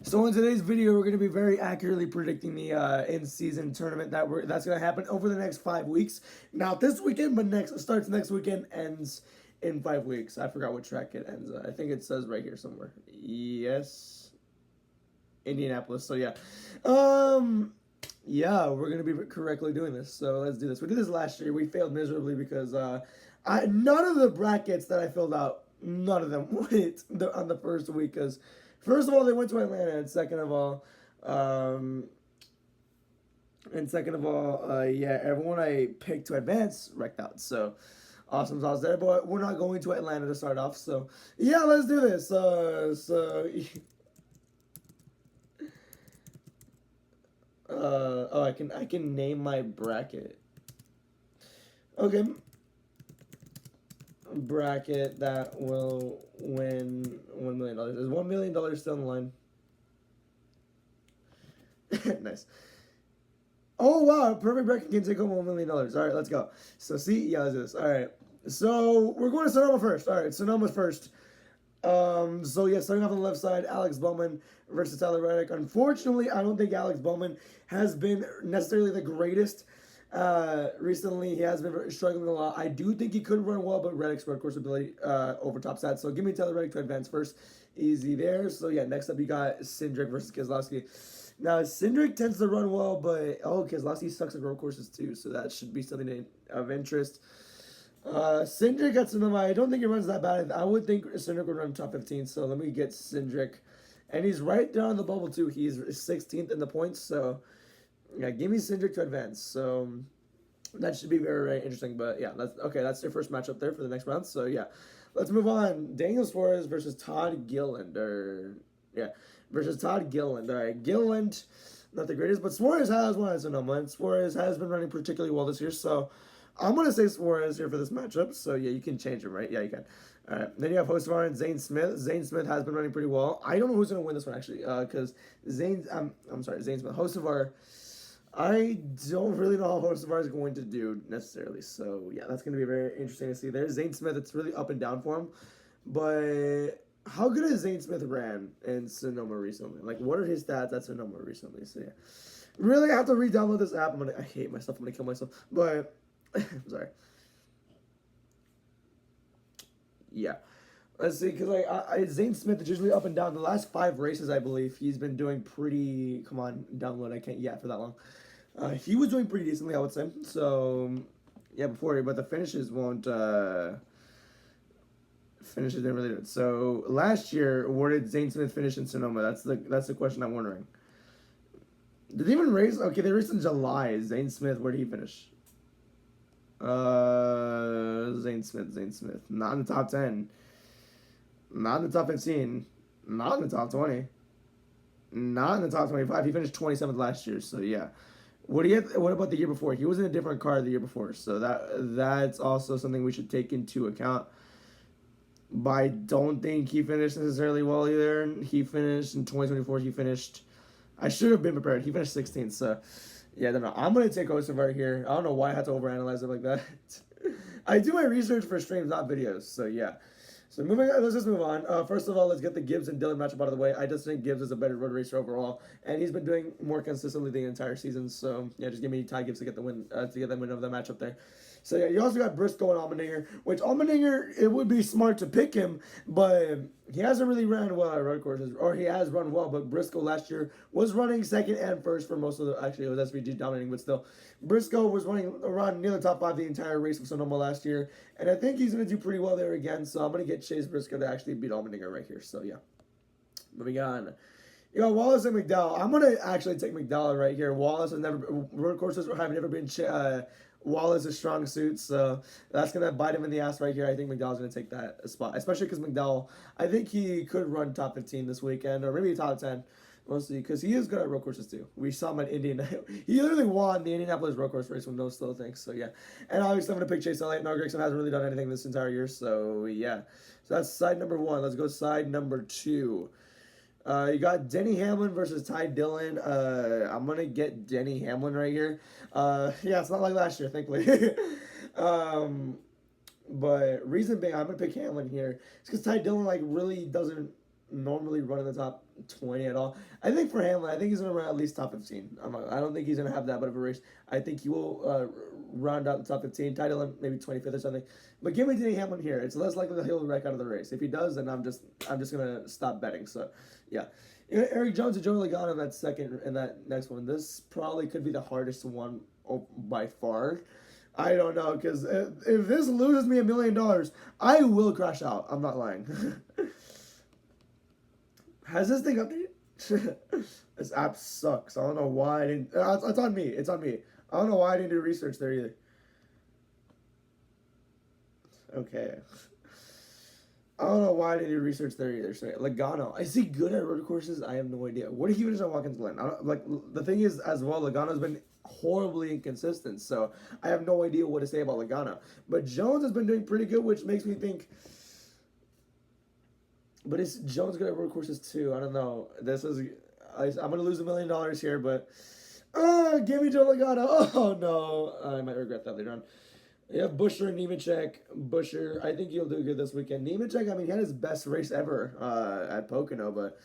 So in today's video, we're going to be very accurately predicting the in-season tournament that's going to happen over the next 5 weeks. Not this weekend, but next starts next weekend, ends in 5 weeks. I forgot what track it ends. I think it says right here somewhere. Yes, Indianapolis. So yeah, yeah, we're going to be correctly doing this. So let's do this. We did this last year. We failed miserably because none of the brackets that I filled out, none of them went on the first week because. First of all, they went to Atlanta, and um, yeah, everyone I picked to advance wrecked out. So, awesome sauce there. But we're not going to Atlanta to start off. So, yeah, let's do this. Oh, I can name my bracket. Okay, bracket that will win $1 million. Is $1 million still in the line? Nice. Oh wow, perfect bracket can take home $1 million. All right, let's go. So see, yeah, let's do this. All right, so we're going to Sonoma first. All right, Sonoma first. So yeah, starting off on the left side, Alex Bowman versus Tyler Reddick. Unfortunately, I don't think Alex Bowman has been necessarily the greatest. Recently, he has been struggling a lot. I do think he could run well, but Reddick's road course ability over top stats. So give me Tyler Reddick to advance first. Easy there. So yeah, next up you got Cindric versus Keselowski. Now Cindric tends to run well, but Keselowski sucks at road courses too. So that should be something of interest. Cindric got Sonoma. I don't think he runs that bad. I would think Cindric would run top 15. So let me get Cindric, and he's right there on the bubble too. He's 16th in the points. So yeah, give me Cindric to advance. So that should be very, very interesting. But yeah, that's okay. That's their first matchup there for the next round. So yeah, let's move on. Daniel Suarez versus Todd Gilliland, versus Todd Gilliland. All right, Gilliland, not the greatest, but Suarez has won at Sonoma, and Suarez has been running particularly well this year. So I'm gonna say Suarez here for this matchup. So yeah, you can change him, right? Yeah, you can. All right. Then you have Hocevar and Zane Smith. Zane Smith has been running pretty well. I don't know who's gonna win this one actually, because Zane. I'm sorry, Zane Smith. Hocevar. I don't really know how Hocevar is going to do necessarily. So yeah, that's gonna be very interesting to see. There's Zane Smith. It's really up and down for him, but how good has Zane Smith ran in Sonoma recently? Like, what are his stats at Sonoma recently? So yeah, really, I have to re-download this app. I hate myself. I'm gonna kill myself. But I'm sorry. Yeah. Let's see, because Zane Smith is usually up and down. The last 5 races, I believe, he's been doing pretty. Come on, download. I can't for that long. He was doing pretty decently, I would say. So yeah, but the finishes won't. Finishes didn't really do it. So last year, where did Zane Smith finish in Sonoma? That's the question I'm wondering. Did they even race? Okay, they raced in July. Zane Smith, where did he finish? Zane Smith. Not in the top 10. Not in the top 15. Not in the top 20. Not in the top 25. He finished 27th last year, so yeah. What about the year before? He was in a different car the year before, so that's also something we should take into account. But I don't think he finished necessarily well either. He finished in 2024. I should have been prepared. He finished 16th, so yeah, I don't know. I'm going to take Hocevar here. I don't know why I had to overanalyze it like that. I do my research for streams, not videos, so yeah. So let's just move on. First of all, let's get the Gibbs and Dillon matchup out of the way. I just think Gibbs is a better road racer overall, and he's been doing more consistently the entire season. So yeah, just give me Ty Gibbs to get the win, to get the win of the matchup there. So yeah, you also got Briscoe and Allmendinger, which Allmendinger, it would be smart to pick him, but he hasn't really ran well at road courses, or he has run well, but Briscoe last year was running second and first for most of actually it was SVG dominating, but still. Briscoe was running around near the top 5 the entire race of Sonoma last year, and I think he's going to do pretty well there again, so I'm going to get Chase Briscoe to actually beat Allmendinger right here, so yeah. Moving on. You know, Wallace and McDowell. I'm going to actually take McDowell right here. Road courses have never been Wallace's strong suit, so that's going to bite him in the ass right here. I think McDowell's going to take that spot, especially because McDowell, I think he could run top 15 this weekend, or maybe top 10, mostly, because he is good at road courses too. We saw him at he literally won the Indianapolis road course race with no slow things, so yeah. And obviously I'm going to pick Chase Elliott. No, Gragson hasn't really done anything this entire year, so yeah. So that's side number 1. Let's go side number 2. You got Denny Hamlin versus Ty Dillon. I'm going to get Denny Hamlin right here. Yeah, it's not like last year, thankfully. But reason being, I'm going to pick Hamlin here. It's because Ty Dillon, really doesn't normally run in the top 20 at all. I think for Hamlin, I think he's going to run at least top 15. I don't think he's going to have that much of a race. I think he will round out the top 15, title him maybe 25th or something. But give me Denny Hamlin here. It's less likely that he'll wreck out of the race. If he does, then I'm just going to stop betting. So, yeah. Eric Jones and Joey Logano in that next one. This probably could be the hardest one by far. I don't know, because if this loses me $1 million, I will crash out. I'm not lying. Has this thing updated? This app sucks. I don't know why I didn't. It's on me. It's on me. I don't know why I didn't do research there either. Okay. I don't know why I didn't do research there either. So, Logano, is he good at road courses? I have no idea. What did he finish on Watkins Glen? The thing is, as well, Logano's been horribly inconsistent, so I have no idea what to say about Logano. But Jones has been doing pretty good, which makes me think. But is Jones good at road courses too? I don't know. I'm gonna lose $1 million here, but give me Joe Logano. Oh no, I might regret that later on. You have Buescher and Nemechek. Buescher, I think he'll do good this weekend. Nemechek, I mean, he had his best race ever at Pocono, but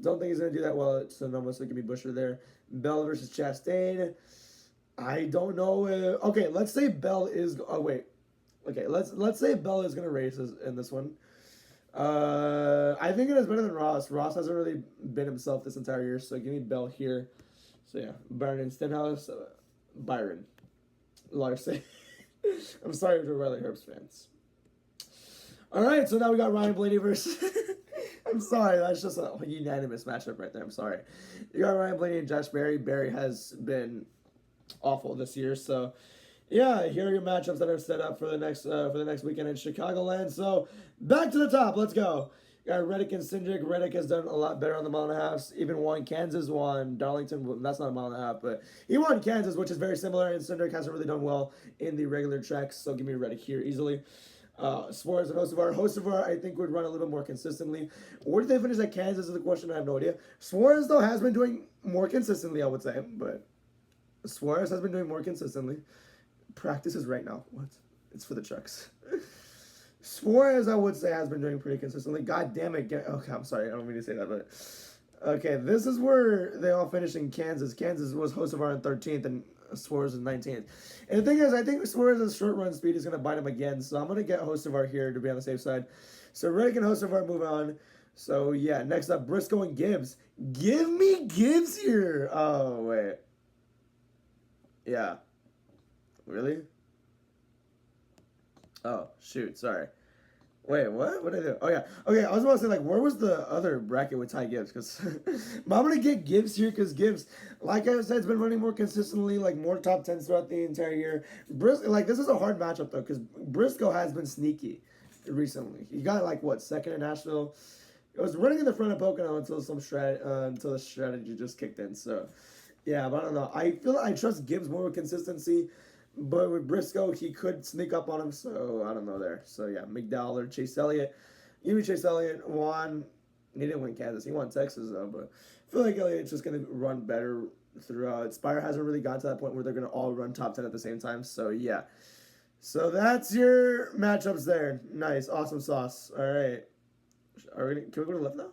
don't think he's going to do that well at Sonoma, so give me Buescher there. Bell versus Chastain. I don't know. Okay, let's say Bell is... Oh, wait. Okay, let's say Bell is going to race in this one. I think it is better than Ross. Ross hasn't really been himself this entire year, so give me Bell here. So, yeah, Byron and Stenhouse. Byron. Larson. I'm sorry to Riley Herbst fans. All right, so now we got Ryan Blaney versus... I'm sorry, that's just a unanimous matchup right there. I'm sorry. You got Ryan Blaney and Josh Berry. Berry has been awful this year, so yeah, here are your matchups that are set up for the next weekend in Chicagoland. So back to the top. Let's go. You got Reddick and Cindric. Reddick has done a lot better on the mile and a half. Even won Kansas, won Darlington. Well, that's not a mile and a half, but he won Kansas, which is very similar. And Cindric hasn't really done well in the regular tracks, so give me Reddick here easily. Suarez and Hocevar. Hocevar, I think, would run a little bit more consistently. Where did they finish at Kansas is the question. I have no idea. Suarez, though, has been doing more consistently, I would say. But Suarez has been doing more consistently. Practice is right now. What? It's for the trucks. Suarez, I would say, has been doing pretty consistently. God damn it. Okay, I'm sorry. I don't mean to say that, but... Okay, this is where they all finished in Kansas. Kansas was Hocevar in 13th and Suarez in 19th. And the thing is, I think Suarez's short run speed is going to bite him again, so I'm going to get Hocevar here to be on the safe side. So Reddick and Hocevar move on. So, yeah, next up, Briscoe and Gibbs. Give me Gibbs here. Oh, wait. Yeah. Really? Oh, shoot, sorry. Wait, what? What did I do? Oh, yeah. Okay, I was about to say, like, where was the other bracket with Ty Gibbs? Because I'm going to get Gibbs here because Gibbs, like I said, has been running more consistently, like, more top 10s throughout the entire year. Like, this is a hard matchup, though, because Briscoe has been sneaky recently. He got, like, what, second in Nashville? It was running in the front of Pocono until until the strategy just kicked in. So, yeah, but I don't know. I feel I trust Gibbs more with consistency. But with Briscoe, he could sneak up on him, so I don't know there. So, yeah, McDowell or Chase Elliott. Give me Chase Elliott. Won. He didn't win Kansas. He won Texas, though. But I feel like Elliott's just going to run better throughout. Spire hasn't really got to that point where they're going to all run top 10 at the same time. So, yeah. So, that's your matchups there. Nice. Awesome sauce. All right. Can we go to the left now?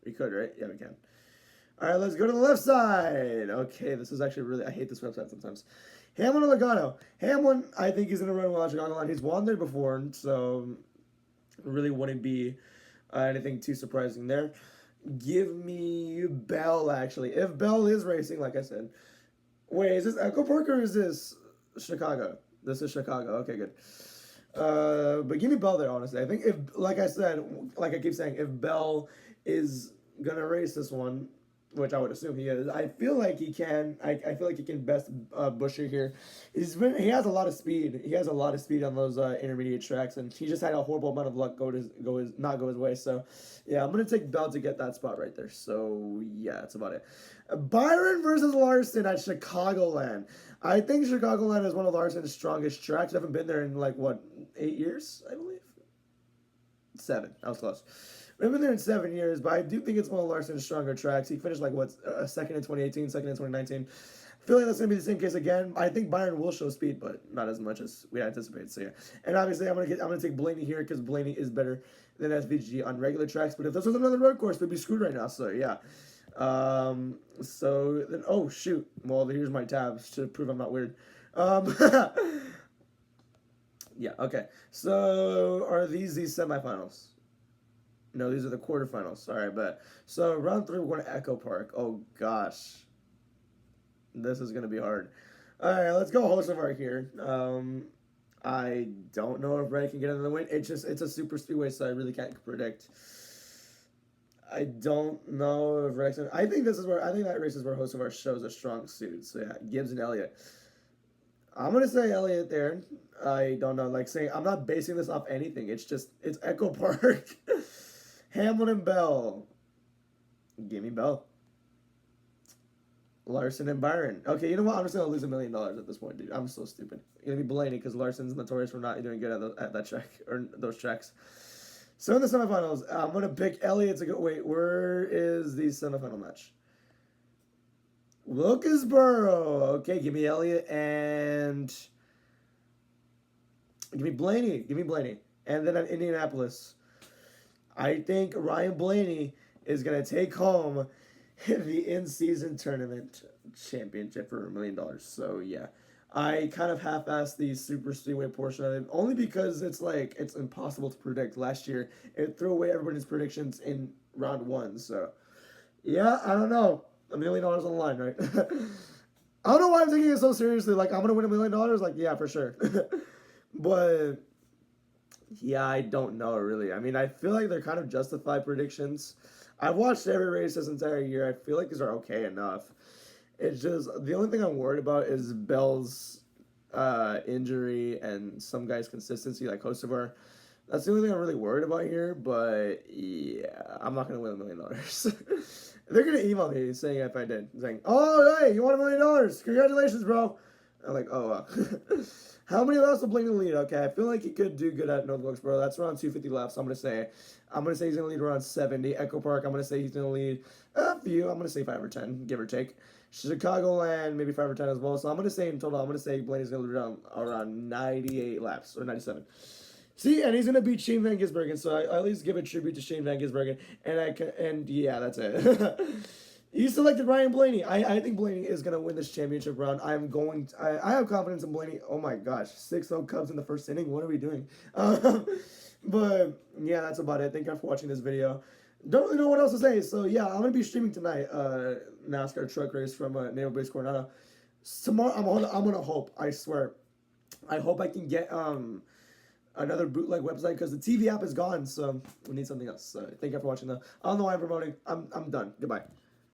We could, right? Yeah, we can. All right, let's go to the left side. Okay, this is actually really... I hate this website sometimes. Hamlin or Logano? Hamlin, I think he's going to run well at Chicagoland. He's won there before, so really wouldn't be anything too surprising there. Give me Bell, actually. If Bell is racing, like I said. Wait, is this Echo Park or is this Chicago? This is Chicago. Okay, good. But give me Bell there, honestly. I think if, like I said, like I keep saying, if Bell is going to race this one, which I would assume he is. I feel like he can. I feel like he can best Buescher here. He has a lot of speed. He has a lot of speed on those intermediate tracks, and he just had a horrible amount of luck not go his way. So, yeah, I'm gonna take Bell to get that spot right there. So, yeah, that's about it. Byron versus Larson at Chicagoland. I think Chicagoland is one of Larson's strongest tracks. I haven't been there in 8 years, I believe. 7. That was close. We've been there in 7 years, but I do think it's one of Larson's stronger tracks. He finished second in 2018, second in 2019. feel like that's gonna be the same case again. I think Byron will show speed, but not as much as we anticipate. So yeah, and obviously I'm gonna take Blaney here because Blaney is better than SVG on regular tracks. But if this was another road course, we'd be screwed right now. So yeah. So then, oh shoot. Well, here's my tabs to prove I'm not weird. Yeah. Okay. So are these semifinals? No, these are the quarterfinals. Sorry, but so round 3 we're going to Echo Park. Oh gosh, this is gonna be hard. All right, let's go Hocevar here. I don't know if Ray can get another win. It's a super speedway, so I really can't predict. I don't know if Rex. I think that race is where Hocevar shows a strong suit. So yeah, Gibbs and Elliott. I'm gonna say Elliott there. I don't know, like saying I'm not basing this off anything. It's Echo Park. Hamlin Bell. Give me Bell. Larson and Byron. Okay, you know what? I'm just gonna lose $1 million at this point, dude. I'm so stupid. It's gonna be Blaney because Larson's notorious for not doing good at that track or those tracks. So in the semifinals, I'm gonna pick Elliott to go. Wait, where is the semifinal match? Wilkesboro. Okay, give me Elliott and give me Blaney. Give me Blaney. And then at Indianapolis, I think Ryan Blaney is gonna take home the in-season tournament championship for $1 million. So yeah, I kind of half-assed the super speedway portion of it only because it's impossible to predict. Last year it threw away everybody's predictions in round 1. So yeah, I don't know. $1 million on the line, right? I don't know why I'm taking it so seriously. Like I'm gonna win $1 million. Like yeah, for sure. But yeah, I don't know really. I mean, I feel like they're kind of justified predictions. I've watched every race this entire year. I feel like these are okay enough. It's just the only thing I'm worried about is Bell's injury and some guy's consistency, like Hocevar. That's the only thing I'm really worried about here. But yeah, I'm not gonna win $1 million. They're gonna email me saying if I did, saying, "Oh, hey, you won $1 million? Congratulations, bro." I'm like, "Oh, how many of us will blame the lead?" Okay, I feel like he could do good at North Wilkesboro. That's around 250 laps. So I'm gonna say he's gonna lead around 70. Echo Park, I'm gonna say he's gonna lead a few. I'm gonna say 5 or 10, give or take. Chicagoland, maybe 5 or 10 as well. So I'm gonna say in total, I'm gonna say Blaney's gonna lead around 98 laps or 97. See, and he's gonna beat Shane Van Gisbergen, so I at least give a tribute to Shane Van Gisbergen, and yeah, that's it. You selected Ryan Blaney. I think Blaney is gonna win this championship round. I have confidence in Blaney. Oh my gosh, 6-0 Cubs in the first inning. What are we doing? But yeah, that's about it. Thank you for watching this video. Don't really know what else to say. So yeah, I'm gonna be streaming tonight. NASCAR truck race from Naval Base Coronado. Tomorrow, I'm gonna hope. I swear, I hope I can get another bootleg website because the TV app is gone. So we need something else. So thank you for watching. I don't know why I'm promoting. I'm done. Goodbye.